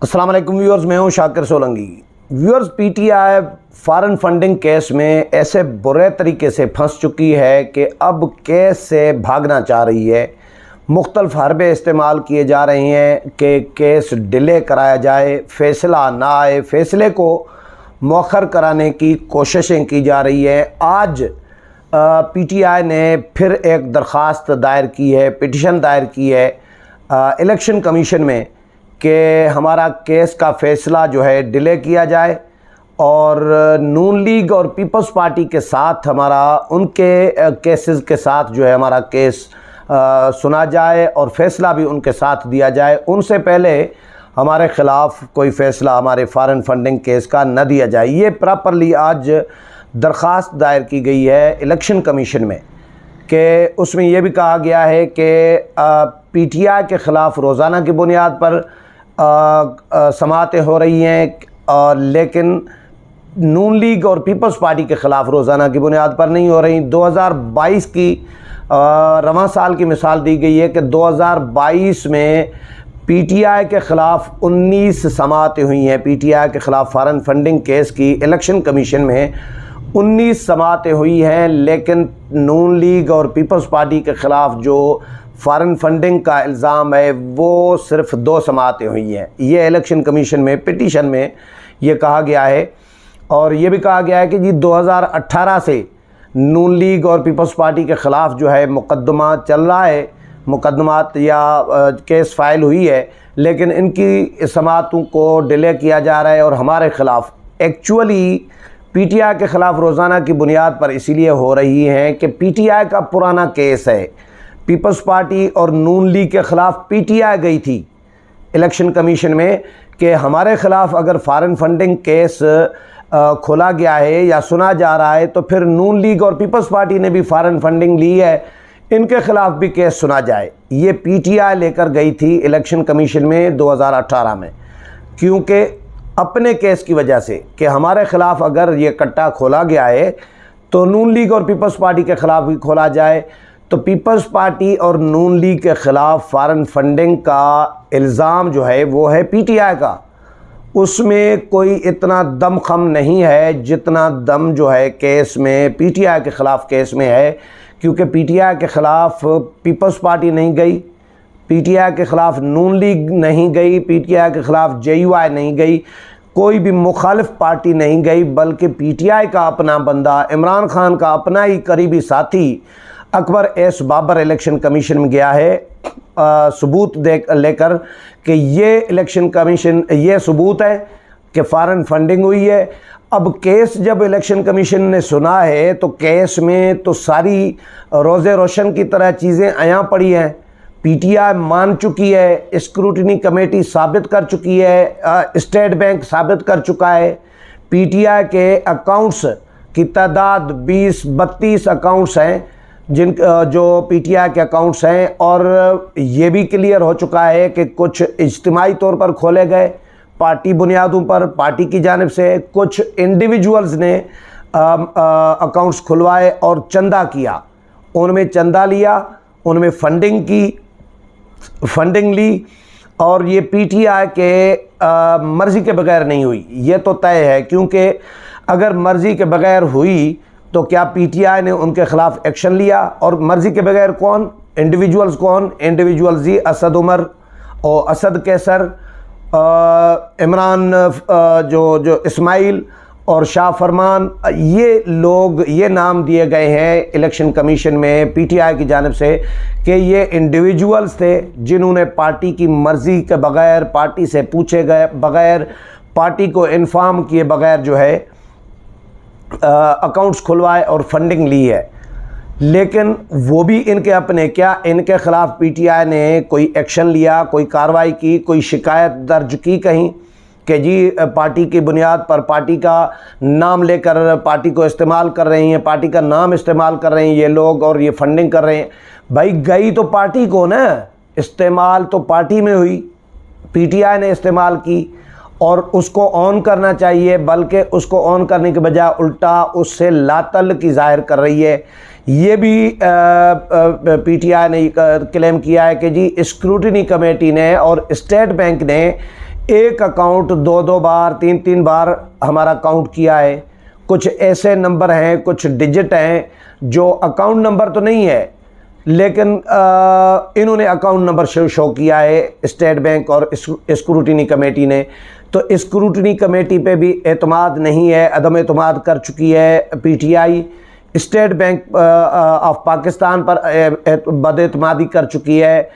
अस्सलाम वालेकुम व्यूअर्स, मैं हूं Shakir Solanki. Viewers, PTI foreign funding case में ऐसे बुरे तरीके से फंस चुकी है कि अब केस से भागना चाह रही है। मुख्तलिफ हरबे इस्तेमाल किए जा रहे हैं कि केस डिले कराया जाए, फ़ैसला ना आए, फ़ैसले को मौखर कराने की कोशिशें की जा रही है। आज पीटीआई ने फिर एक दरख्वास्त दायर की है, पिटीशन दायर की है इलेक्शन कमीशन में कि हमारा केस का फ़ैसला जो है डिले किया जाए और नून लीग और पीपल्स पार्टी के साथ हमारा उनके केसेस के साथ जो है हमारा केस सुना जाए और फ़ैसला भी उनके साथ दिया जाए। उनसे पहले हमारे ख़िलाफ़ कोई फ़ैसला हमारे फॉरेन फंडिंग केस का न दिया जाए। ये प्रॉपरली आज दरख्वास्त दायर की गई है इलेक्शन कमीशन में कि उसमें यह भी कहा गया है कि पीटीआई के ख़िलाफ़ रोज़ाना की बुनियाद पर समाअतें हो रही हैं, लेकिन नून लीग और पीपल्स पार्टी के ख़िलाफ़ रोज़ाना की बुनियाद पर नहीं हो रही। 2022 की रवां साल की मिसाल दी गई है कि 2022 में पीटीआई के ख़िलाफ़ 19 समाअतें हुई हैं। पीटीआई के ख़िलाफ़ फॉरेन फंडिंग केस की इलेक्शन कमीशन में 19 समाअतें हुई हैं, लेकिन नून लीग और पीपल्स पार्टी के ख़िलाफ़ जो फॉरेन फंडिंग का इल्ज़ाम है वो सिर्फ़ 2 समाअतें हुई हैं। ये इलेक्शन कमीशन में पिटीशन में ये कहा गया है और ये भी कहा गया है कि जी 2018 से नून लीग और पीपल्स पार्टी के ख़िलाफ़ जो है मुकदमा चल रहा है, मुकदमात या केस फाइल हुई है, लेकिन इनकी समाअतों को डिले किया जा रहा है और हमारे ख़िलाफ़ एक्चुअली पीटीआई के ख़िलाफ़ रोज़ाना की बुनियाद पर इसीलिए हो रही हैं कि पीटीआई का पुराना केस है। पीपल्स पार्टी और नून लीग के ख़िलाफ़ पीटीआई गई थी इलेक्शन कमीशन में कि हमारे ख़िलाफ़ अगर फॉरेन फंडिंग केस खोला गया है या सुना जा रहा है तो फिर नून लीग और पीपल्स पार्टी ने भी फॉरेन फंडिंग ली है, इनके ख़िलाफ़ भी केस सुना जाए। ये पीटीआई लेकर गई थी इलेक्शन कमीशन में 2018 में, क्योंकि अपने केस की वजह से कि हमारे ख़िलाफ़ अगर ये कट्टा खोला गया है तो नून लीग और पीपल्स पार्टी के ख़िलाफ़ भी खोला जाए। तो पीपल्स पार्टी और नून लीग के ख़िलाफ़ फॉरेन फंडिंग का इल्ज़ाम जो है वो है पीटीआई का। उसमें कोई इतना दम खम नहीं है जितना दम जो है केस में पीटीआई के ख़िलाफ़ केस में है, क्योंकि पीटीआई के ख़िलाफ़ पीपल्स पार्टी नहीं गई, पीटीआई के ख़िलाफ़ नून लीग नहीं गई, पीटीआई के ख़िलाफ़ जेयूआई नहीं गई, कोई भी मुखालिफ पार्टी नहीं गई, बल्कि पीटीआई का अपना बंदा इमरान खान का अपना ही करीबी साथी Akbar S Babar election commission में गया है सबूत लेकर कि ये इलेक्शन कमीशन ये सबूत है कि फ़ॉरेन फंडिंग हुई है। अब केस जब इलेक्शन कमीशन ने सुना है तो केस में तो सारी रोज़े रोशन की तरह चीज़ें आया पड़ी हैं। पीटीआई मान चुकी है, स्क्रूटनी कमेटी साबित कर चुकी है, स्टेट बैंक साबित कर चुका है। पीटीआई के अकाउंट्स की तादाद 20-32 अकाउंट्स हैं जो पीटीआई के अकाउंट्स हैं, और ये भी क्लियर हो चुका है कि कुछ इज्तिमाई तौर पर खोले गए पार्टी बुनियादों पर, पार्टी की जानिब से कुछ इंडिविजुअल्स ने अकाउंट्स खुलवाए और चंदा किया, उनमें चंदा लिया, उनमें फंडिंग ली, और ये पीटीआई के मर्ज़ी के बगैर नहीं हुई। ये तो तय है, क्योंकि अगर मर्ज़ी के बगैर हुई तो क्या पीटीआई ने उनके ख़िलाफ़ एक्शन लिया? और मर्ज़ी के बगैर कौन? इंडिविजुअल्स कौन? इंडिविजुअल्स ही असद उमर और असद कैसर, इमरान जो इस्माइल और शाह फरमान, ये लोग, ये नाम दिए गए हैं इलेक्शन कमीशन में पीटीआई की जानिब से कि ये इंडिविजुअल्स थे जिन्होंने पार्टी की मर्ज़ी के बगैर, पार्टी से पूछे गए बगैर, पार्टी को इन्फॉर्म किए बगैर जो है अकाउंट्स खुलवाए और फंडिंग ली है। लेकिन वो भी इनके अपने, क्या इनके ख़िलाफ़ पीटीआई ने कोई एक्शन लिया, कोई कार्रवाई की, कोई शिकायत दर्ज की कहीं कि जी पार्टी की बुनियाद पर पार्टी का नाम लेकर पार्टी को इस्तेमाल कर रहे हैं, पार्टी का नाम इस्तेमाल कर रहे हैं ये लोग और ये फंडिंग कर रहे हैं? भाई गई तो पार्टी को ना, इस्तेमाल तो पार्टी में हुई, पीटीआई ने इस्तेमाल की और उसको ऑन करना चाहिए, बल्कि उसको ऑन करने के बजाय उल्टा उससे लातल की ज़ाहिर कर रही है। ये भी पीटीआई ने क्लेम किया है कि जी स्क्रूटनी कमेटी ने और स्टेट बैंक ने एक अकाउंट दो दो बार तीन तीन बार हमारा काउंट किया है। कुछ ऐसे नंबर हैं, कुछ डिजिट हैं जो अकाउंट नंबर तो नहीं है, लेकिन इन्होंने अकाउंट नंबर शो किया है स्टेट बैंक और स्क्रूटिनी कमेटी ने। तो स्क्रूटिनी कमेटी पे भी एतमाद नहीं है, अदम एतमाद कर चुकी है PTI. State bank of Pakistan पर बदएतमादी कर चुकी है,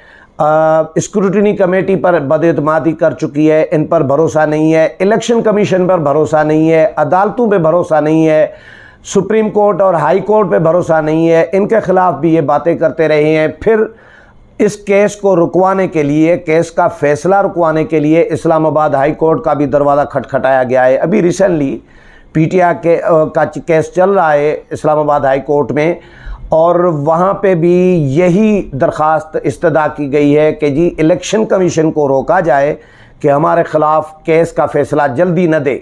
स्क्रूटिनी कमेटी पर बदएतमादी कर चुकी है, इन पर भरोसा नहीं है। इलेक्शन कमीशन पर भरोसा नहीं है, अदालतों पे भरोसा नहीं है, सुप्रीम कोर्ट और हाई कोर्ट पे भरोसा नहीं है। इनके ख़िलाफ़ भी ये बातें करते रहे हैं। फिर इस केस को रुकवाने के लिए, केस का फ़ैसला रुकवाने के लिए इस्लामाबाद हाई कोर्ट का भी दरवाज़ा खटखटाया गया है। अभी रिसेंटली पीटीआई का केस चल रहा है इस्लामाबाद हाई कोर्ट में, और वहाँ पे भी यही दरख्वास्त इस्तदा की गई है कि जी इलेक्शन कमीशन को रोका जाए कि हमारे ख़िलाफ़ केस का फ़ैसला जल्दी न दे,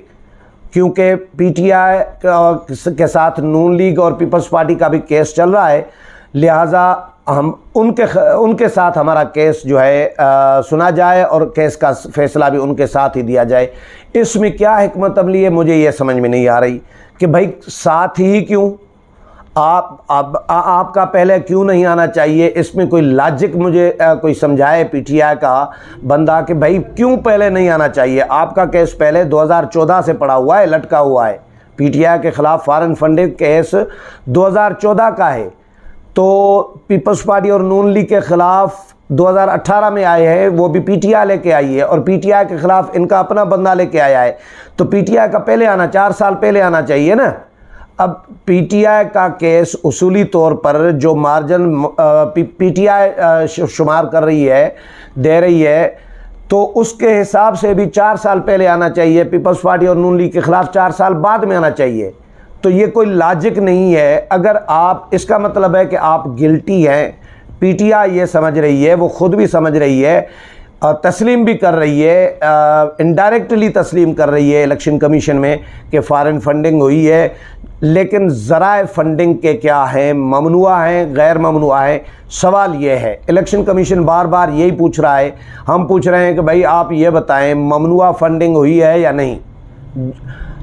क्योंकि पीटीआई के साथ नून लीग और पीपल्स पार्टी का भी केस चल रहा है। लिहाजा हम उनके साथ हमारा केस जो है सुना जाए और केस का फ़ैसला भी उनके साथ ही दिया जाए। इसमें क्या हिकमत अमली है, मुझे ये समझ में नहीं आ रही कि भाई साथ ही क्यों, आपका पहले क्यों नहीं आना चाहिए। इसमें कोई लॉजिक मुझे कोई समझाए पीटीआई का बंदा कि भाई क्यों पहले नहीं आना चाहिए। आपका केस पहले 2014 से पड़ा हुआ है, लटका हुआ है। पीटीआई के ख़िलाफ़ फॉरेन फंडिंग केस 2014 का है, तो पीपल्स पार्टी और नून लीग के ख़िलाफ़ 2018 में आए हैं, वो भी पीटीआई लेके आई है, और पीटीआई के ख़िलाफ़ इनका अपना बंदा लेके आया है। तो पीटीआई का पहले आना, 4 साल पहले आना चाहिए ना। अब पीटीआई का केस उसूली तौर पर जो मार्जिन पीटीआई शुमार कर रही है, दे रही है, तो उसके हिसाब से भी 4 साल पहले आना चाहिए। पीपल्स पार्टी और नून लीग के ख़िलाफ़ 4 साल बाद में आना चाहिए। तो ये कोई लॉजिक नहीं है। अगर आप, इसका मतलब है कि आप गिल्टी हैं, पीटीआई ये समझ रही है, वो ख़ुद भी समझ रही है, तस्लीम भी कर रही है, इनडायरेक्टली तस्लीम कर रही है इलेक्शन कमीशन में कि फ़ॉरेन फंडिंग हुई है। लेकिन ज़राए फंडिंग के क्या हैं, ममनुआ हैं, गैर ममनुआ हैं, सवाल ये है। इलेक्शन कमीशन बार बार यही पूछ रहा है, हम पूछ रहे हैं कि भाई आप ये बताएं ममनुआ फंडिंग हुई है या नहीं,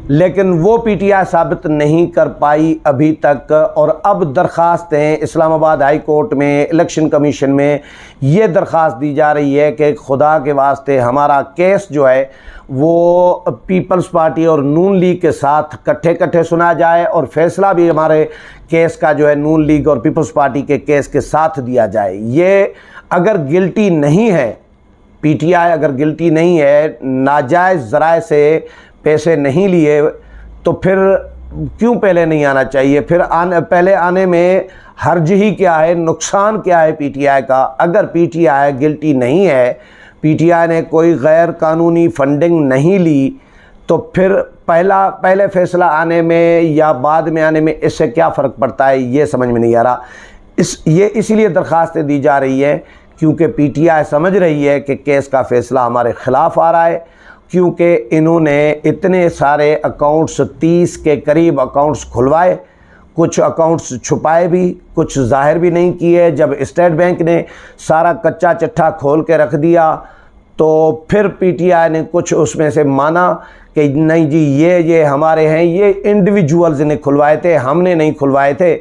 लेकिन वो पीटीआई साबित नहीं कर पाई अभी तक। और अब दरख्वास्तें इस्लामाबाद हाई कोर्ट में, इलेक्शन कमीशन में ये दरख्वास्त दी जा रही है कि खुदा के वास्ते हमारा केस जो है वो पीपल्स पार्टी और नून लीग के साथ कट्ठे सुना जाए, और फैसला भी हमारे केस का जो है नून लीग और पीपल्स पार्टी के केस के साथ दिया जाए। ये अगर गिल्टी नहीं है, पीटीआई अगर गिल्टी नहीं है, नाजायज़ ज़राए से पैसे नहीं लिए, तो फिर क्यों पहले नहीं आना चाहिए। फिर पहले आने में हर्ज ही क्या है, नुकसान क्या है पीटीआई का। अगर पीटीआई गिल्टी नहीं है, पीटीआई ने कोई गैर कानूनी फंडिंग नहीं ली, तो फिर पहले फ़ैसला आने में या बाद में आने में इससे क्या फ़र्क पड़ता है, ये समझ में नहीं आ रहा। इसीलिए दरख्वास्तें दी जा रही है क्योंकि पीटीआई समझ रही है कि केस का फ़ैसला हमारे ख़िलाफ़ आ रहा है, क्योंकि इन्होंने इतने सारे अकाउंट्स, 30 के करीब अकाउंट्स खुलवाए, कुछ अकाउंट्स छुपाए भी, कुछ ज़ाहिर भी नहीं किए। जब स्टेट बैंक ने सारा कच्चा चिट्ठा खोल के रख दिया, तो फिर पीटीआई ने कुछ उसमें से माना कि नहीं जी ये हमारे हैं, ये इंडिविजुअल्स ने खुलवाए थे, हमने नहीं खुलवाए थे।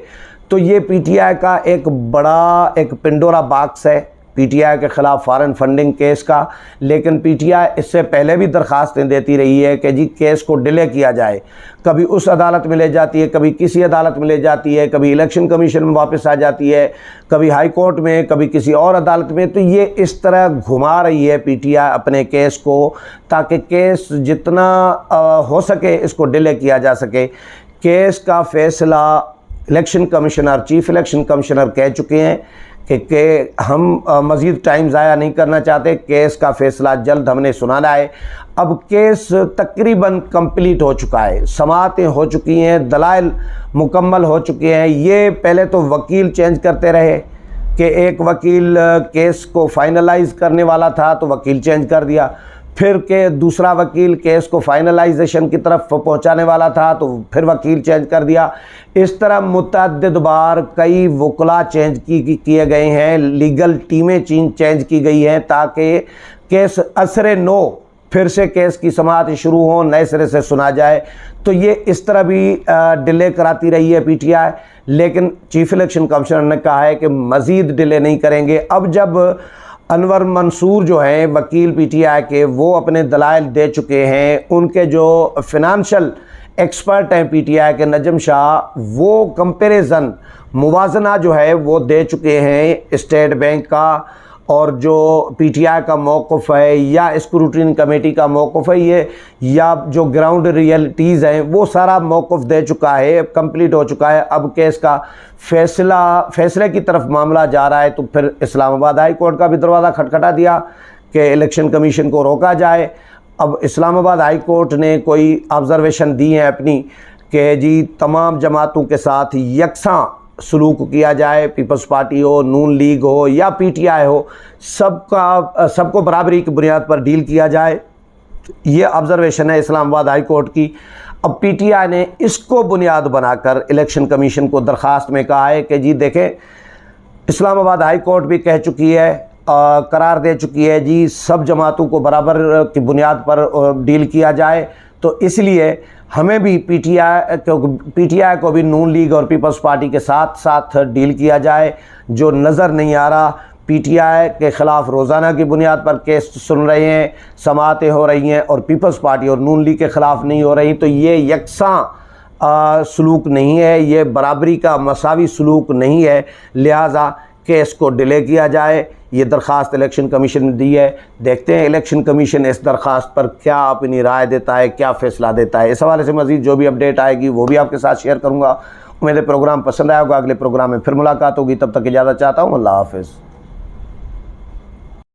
तो ये पीटीआई का एक बड़ा एक पिंडोरा बॉक्स है पीटीआई के ख़िलाफ़ फॉरेन फंडिंग केस का। लेकिन पीटीआई इससे पहले भी दरख्वास्तें देती रही है कि जी केस को डिले किया जाए। कभी उस अदालत में ले जाती है, कभी किसी अदालत में ले जाती है, कभी इलेक्शन कमीशन में वापस आ जाती है, कभी हाई कोर्ट में, कभी किसी और अदालत में। तो ये इस तरह घुमा रही है पीटीआई अपने केस को, ताकि केस जितना हो सके इसको डिले किया जा सके। केस का फ़ैसला election commissioner, chief election commissioner कह चुके हैं कि हम मज़ीद टाइम ज़ाया नहीं करना चाहते, केस का फ़ैसला जल्द हमने सुनाना है। अब केस तकरीबन कंप्लीट हो चुका है, समाअतें हो चुकी हैं, दलाइल मुकम्मल हो चुके हैं। ये पहले तो वकील चेंज करते रहे कि एक वकील केस को फाइनलाइज करने वाला था तो वकील चेंज कर दिया, फिर के दूसरा वकील केस को फाइनलाइजेशन की तरफ पहुंचाने वाला था तो फिर वकील चेंज कर दिया। इस तरह मुतअद्दिद बार कई वकला चेंज किए गए हैं, लीगल टीमें चेंज की गई हैं, ताकि केस असरे नो फिर से केस की समाअत शुरू हो, नए सिरे से सुना जाए। तो ये इस तरह भी डिले कराती रही है पीटीआई, लेकिन चीफ इलेक्शन कमिश्नर ने कहा है कि मज़ीद डिले नहीं करेंगे। अब जब अनवर मंसूर जो हैं वकील पीटीआई के, वो अपने दलाइल दे चुके हैं, उनके जो फिनंशियल एक्सपर्ट हैं पीटीआई के नजम शाह, वो कंपैरिजन मुवाजना जो है वो दे चुके हैं स्टेट बैंक का, और जो पीटीआई का मौक़िफ़ है या स्क्रूटनी कमेटी का मौक़िफ़ है ये, या जो ग्राउंड रियलिटीज़ हैं, वो सारा मौक़िफ़ दे चुका है, कंप्लीट हो चुका है। अब केस का फैसले की तरफ मामला जा रहा है। तो फिर इस्लामाबाद हाई कोर्ट का भी दरवाज़ा खटखटा दिया कि इलेक्शन कमीशन को रोका जाए। अब इस्लामाबाद हाई कोर्ट ने कोई ऑब्ज़र्वेशन दी है अपनी कि जी तमाम जमातों के साथ यकसां सलूक किया जाए, पीपल्स पार्टी हो, नून लीग हो या पीटीआई हो, सबको बराबरी की बुनियाद पर डील किया जाए। ये ऑब्ज़र्वेशन है इस्लामाबाद हाई कोर्ट की। अब पीटीआई ने इसको बुनियाद बनाकर इलेक्शन कमीशन को दरख्वास्त में कहा है कि जी देखें, इस्लामाबाद हाई कोर्ट भी कह चुकी है, करार दे चुकी है जी सब जमातों को बराबर की बुनियाद पर डील किया जाए। तो इसलिए हमें भी पीटीआई को भी नून लीग और पीपल्स पार्टी के साथ साथ डील किया जाए। जो नज़र नहीं आ रहा, पीटीआई के ख़िलाफ़ रोज़ाना की बुनियाद पर केस सुन रहे हैं, समाअतें हो रही हैं, और पीपल्स पार्टी और नून लीग के ख़िलाफ़ नहीं हो रही। तो ये यकसां सलूक नहीं है, ये बराबरी का मसावी सलूक नहीं है, लिहाजा केस को डिले किया जाए। ये दरख्वास्त इलेक्शन कमीशन ने दी है। देखते हैं इलेक्शन कमीशन इस दरख्वास्त पर क्या अपनी राय देता है, क्या फ़ैसला देता है। इस हवाले से मज़ीद जो भी अपडेट आएगी वो भी आपके साथ शेयर करूँगा। उम्मीद है प्रोग्राम पसंद आया होगा। अगले प्रोग्राम में फिर मुलाकात होगी, तब तक इजाज़त चाहता हूँ। अल्लाह हाफ़िज़।